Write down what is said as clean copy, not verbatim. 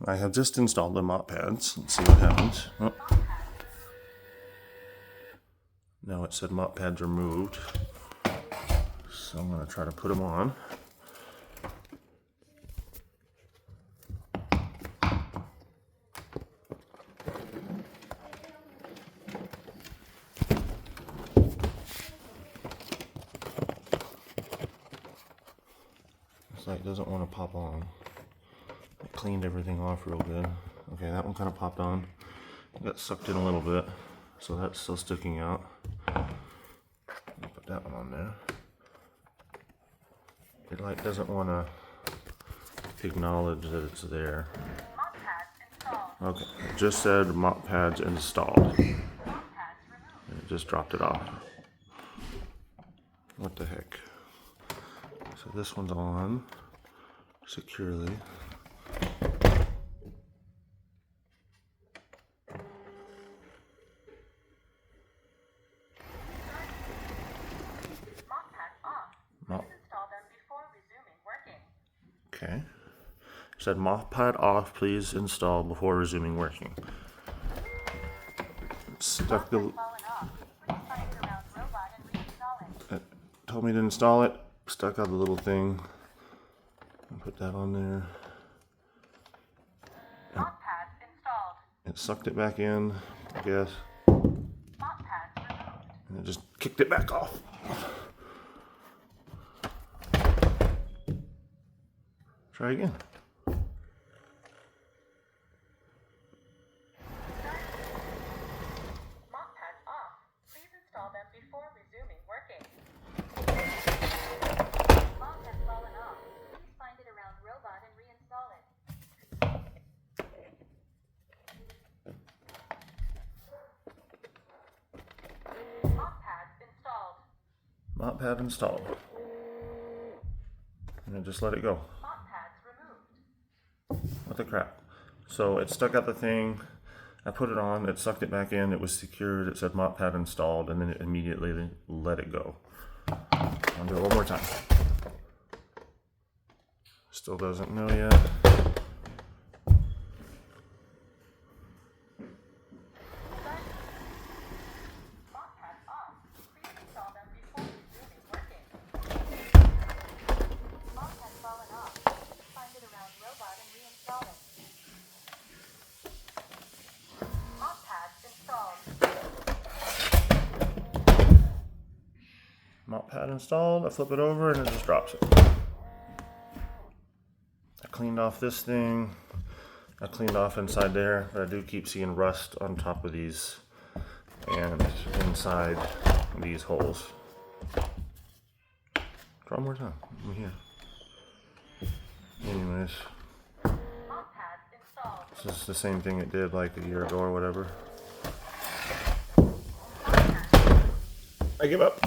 I have just installed the mop pads. Let's see what happens. Oh. Now it said mop pads removed. So I'm going to try to put them on. This light doesn't want to pop on. I cleaned everything off real good. Okay, that one kind of popped on. Got sucked in a little bit, so that's still sticking out. Put that one on there. It like doesn't want to acknowledge that it's there. Mop pads installed. Okay, it just said mop pads installed. Mop pads removed. And it just dropped it off. What the heck? So this one's on securely. Mop pads off. Mop. Please install them before resuming working. Okay. It said mop pad off, please install before resuming working. Stuck the. Fallen off. Please find it around robot and reinstall it. It told me to install it. Stuck out the little thing. I'll put that on there. Mop pads installed. It sucked it back in, I guess. Mop pads removed. And it just kicked it back off. Try again. Mop pads off. Please install them before resuming working. Mop has fallen off. Please find it around robot and reinstall it. Mop pads installed. Mop pad installed. And then just let it go. Mop pads removed. What the crap? So it stuck out the thing. I put it on, it sucked it back in, it was secured, it said mop pad installed, and then it immediately let it go. I'll do it one more time. Still doesn't know yet. Mop pads off. Please install them before resuming working. Mop has fallen off. Please find it around robot and reinstall it. Mop pads installed. Mop pad installed, I flip it over and it just drops it. I cleaned off this thing. I cleaned off inside there, but I do keep seeing rust on top of these and inside these holes. Try one more time. I'm here. Anyways, Mop pads installed. this is the same thing it did like a year ago or whatever. I give up.